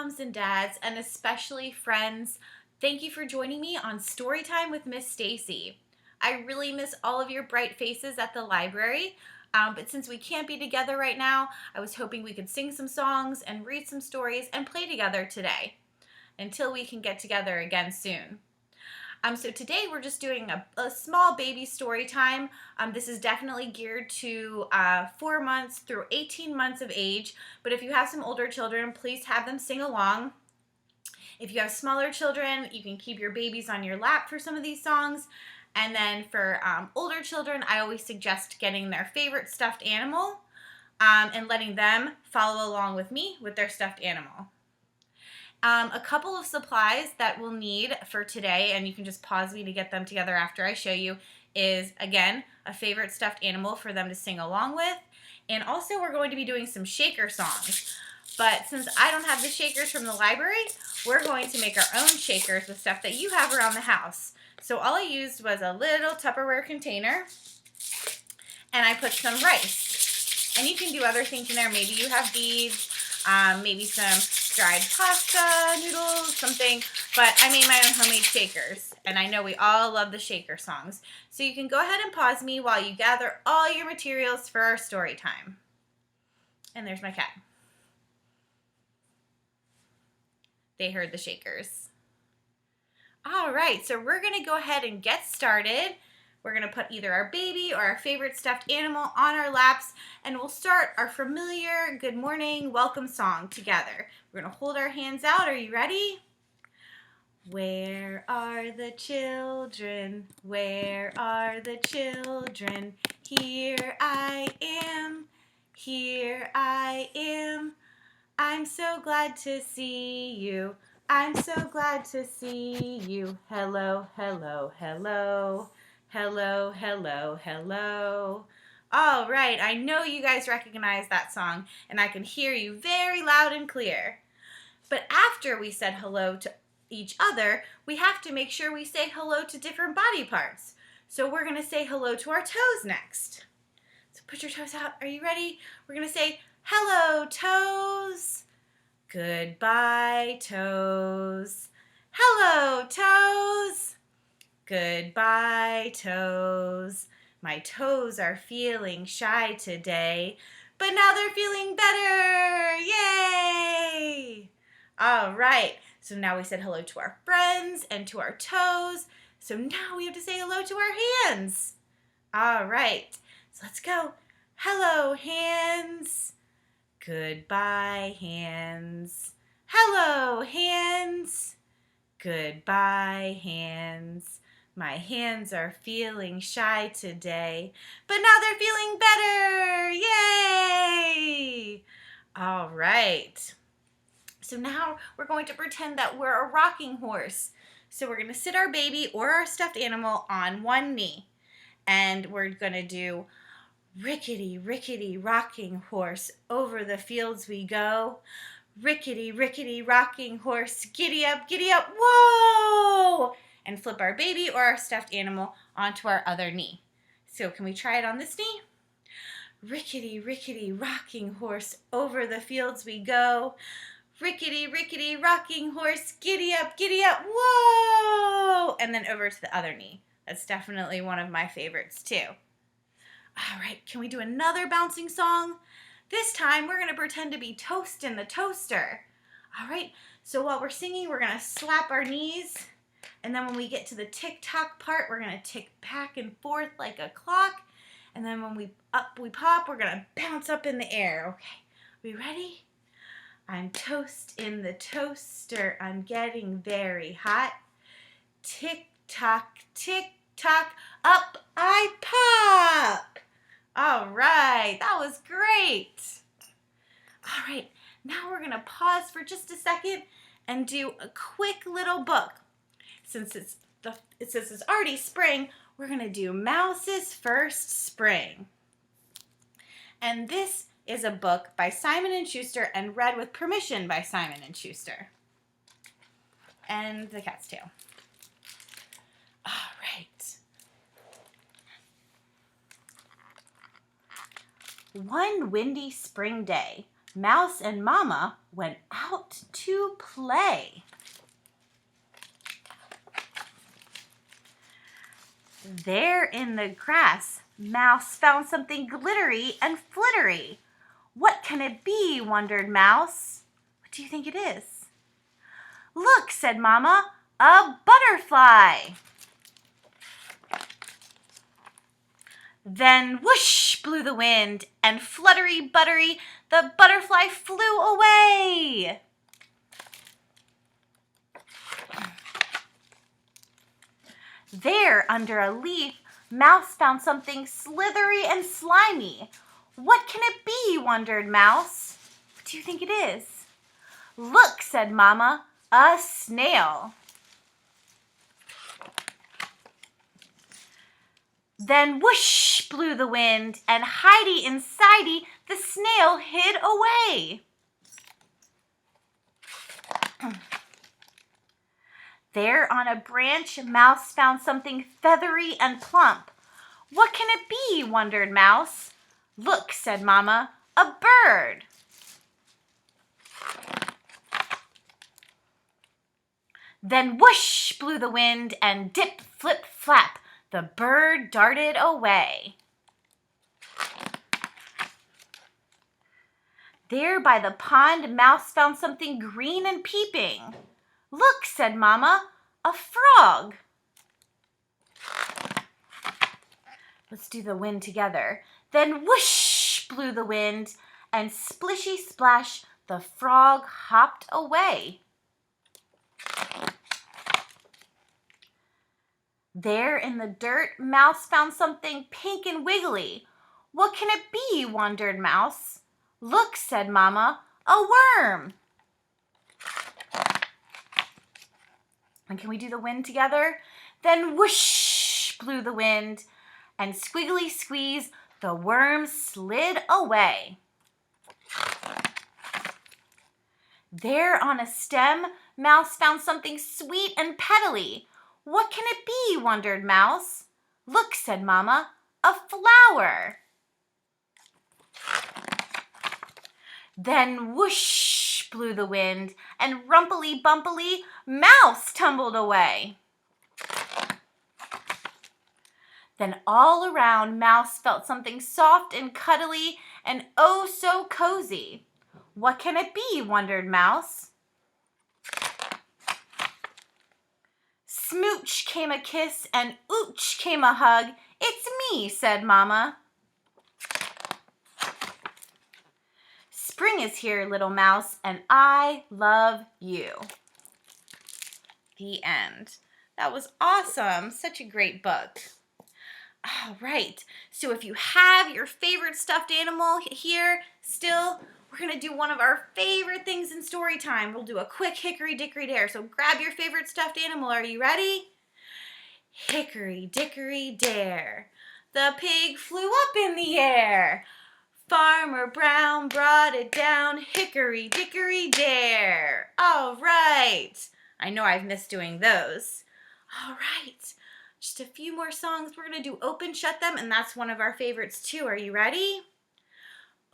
moms and dads, and especially friends, thank you for joining me on Storytime with Miss Stacey. I really miss all of your bright faces at the library, but since we can't be together right now, I was hoping we could sing some songs and read some stories and play together today, until we can get together again soon. So today we're just doing a small baby story time. This is definitely geared to 4 months through 18 months of age, but if you have some older children, please have them sing along. If you have smaller children, you can keep your babies on your lap for some of these songs. And then for older children, I always suggest getting their favorite stuffed animal and letting them follow along with me with their stuffed animal. A couple of supplies that we'll need for today, and you can just pause me to get them together after I show you, is, again, a favorite stuffed animal for them to sing along with. And also we're going to be doing some shaker songs. But since I don't have the shakers from the library, we're going to make our own shakers with stuff that you have around the house. So all I used was a little Tupperware container, and I put some rice. And you can do other things in there. Maybe you have beads, maybe some dried pasta, noodles, something, but I made my own homemade shakers, and I know we all love the shaker songs. So you can go ahead and pause me while you gather all your materials for our story time. And there's my cat. They heard the shakers. All right, so we're going to go ahead and get started. We're going to put either our baby or our favorite stuffed animal on our laps, and we'll start our familiar good morning welcome song together. We're going to hold our hands out. Are you ready? Where are the children? Where are the children? Here I am. Here I am. I'm so glad to see you. I'm so glad to see you. Hello, hello, hello. Hello, hello, hello. All right, I know you guys recognize that song, and I can hear you very loud and clear. But after we said hello to each other, we have to make sure we say hello to different body parts. So we're going to say hello to our toes next. So put your toes out. Are you ready? We're going to say, hello, toes. Goodbye, toes. Hello, toes. Goodbye, toes. My toes are feeling shy today, but now they're feeling better. Yay! All right, so now we said hello to our friends and to our toes. So now we have to say hello to our hands. All right, so let's go. Hello, hands. Goodbye, hands. Hello, hands. Goodbye, hands. My hands are feeling shy today, but now they're feeling better. Yay! All right. So now we're going to pretend that we're a rocking horse. So we're going to sit our baby or our stuffed animal on one knee, and we're going to do rickety, rickety, rocking horse, over the fields we go. Rickety, rickety, rocking horse, giddy up, whoa! And flip our baby or our stuffed animal onto our other knee. So can we try it on this knee? Rickety, rickety, rocking horse, over the fields we go. Rickety, rickety, rocking horse, giddy up, whoa! And then over to the other knee. That's definitely one of my favorites too. All right, can we do another bouncing song? This time we're going to pretend to be Toast in the Toaster. All right, so while we're singing, we're going to slap our knees. And then when we get to the tick-tock part, we're going to tick back and forth like a clock. And then when we pop, we're going to bounce up in the air. Okay, we ready? I'm toast in the toaster. I'm getting very hot. Tick-tock, tick-tock, up I pop. All right, that was great. All right, now we're going to pause for just a second and do a quick little book. Since it's already spring, we're going to do Mouse's First Spring. And this is a book by Simon and Schuster and read with permission by Simon and Schuster. And the cat's tail. All right. One windy spring day, Mouse and Mama went out to play. There in the grass, Mouse found something glittery and flittery. What can it be? Wondered Mouse. What do you think it is? Look, said Mama, a butterfly. Then whoosh blew the wind, and fluttery buttery, the butterfly flew away. There, under a leaf, Mouse found something slithery and slimy. What can it be? Wondered Mouse. What do you think it is? Look, said Mama, a snail. Then whoosh blew the wind, and hidey insidey, the snail hid away. There on a branch, Mouse found something feathery and plump. What can it be? Wondered Mouse. Look, said Mama, a bird. Then whoosh blew the wind, and dip, flip, flap, the bird darted away. There by the pond, Mouse found something green and peeping. Look, said Mama, a frog. Let's do the wind together. Then whoosh blew the wind, and splishy splash, the frog hopped away. There in the dirt, Mouse found something pink and wiggly. What can it be? Wondered Mouse. Look, said Mama, a worm. And can we do the wind together? Then whoosh blew the wind, and squiggly squeeze, the worm slid away. There on a stem, Mouse found something sweet and petally. What can it be? Wondered Mouse. Look, said Mama, a flower. Then whoosh blew the wind, and rumpily bumpily, Mouse tumbled away. Then all around, Mouse felt something soft and cuddly and oh so cozy. What can it be? Wondered Mouse. Smooch came a kiss, and ooch came a hug. It's me, said Mama. Spring is here, little mouse, and I love you. The end. That was awesome. Such a great book. All right. So if you have your favorite stuffed animal here still, we're going to do one of our favorite things in story time. We'll do a quick Hickory Dickory Dare. So grab your favorite stuffed animal. Are you ready? Hickory Dickory Dare. The pig flew up in the air. Farmer Brown brought it down. Hickory Dickory Dare. All right. I know I've missed doing those. All right. Just a few more songs. We're going to do Open, Shut Them, and that's one of our favorites too. Are you ready?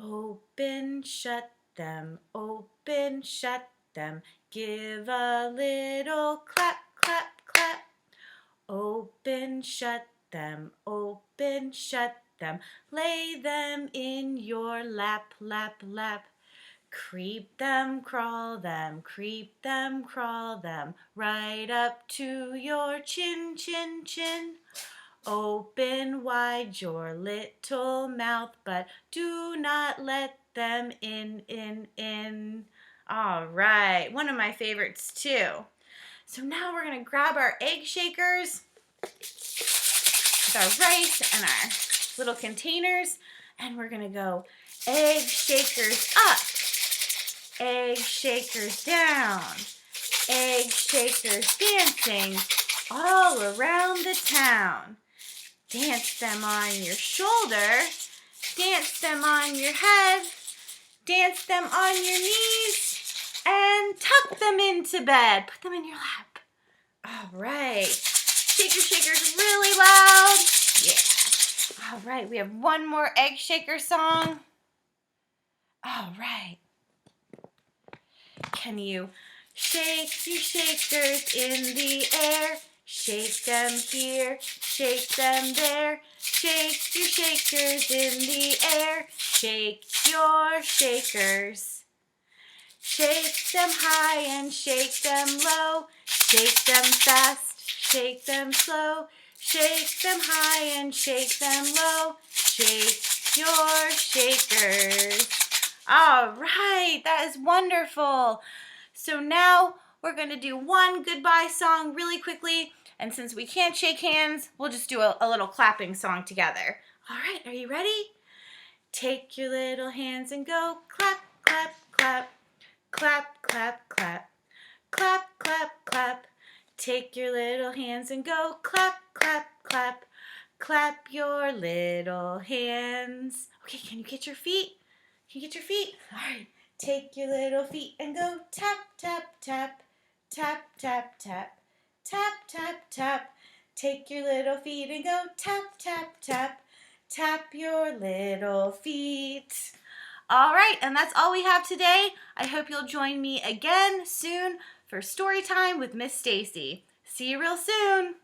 Open, shut them, open, shut them. Give a little clap, clap, clap. Open, shut them, open, shut them. Lay them in your lap, lap, lap. Creep them, crawl them, creep them, crawl them. Right up to your chin, chin, chin. Open wide your little mouth, but do not let them in, in. All right, one of my favorites too. So now we're gonna grab our egg shakers with our rice and our little containers, and we're gonna go egg shakers up, egg shakers down, egg shakers dancing all around the town. Dance them on your shoulder, dance them on your head, dance them on your knees, and tuck them into bed. Put them in your lap. All right. Shake your shakers really loud. Yeah. All right, we have one more egg shaker song. All right. Can you shake your shakers in the air? Shake them here, shake them there. Shake your shakers in the air. Shake your shakers. Shake them high and shake them low. Shake them fast, shake them slow. Shake them high and shake them low. Shake your shakers. All right, that is wonderful. So now we're going to do one goodbye song really quickly. And since we can't shake hands, we'll just do a little clapping song together. All right, are you ready? Take your little hands and go clap, clap, clap. Clap, clap, clap. Clap, clap, clap. Take your little hands and go clap, clap, clap. Clap your little hands. Okay, can you get your feet? Can you get your feet? All right. Take your little feet and go tap, tap, tap. Tap, tap, tap. Tap, tap, tap. Take your little feet and go tap, tap, tap. Tap your little feet. All right, and that's all we have today. I hope you'll join me again soon for story time with Miss Stacey. See you real soon.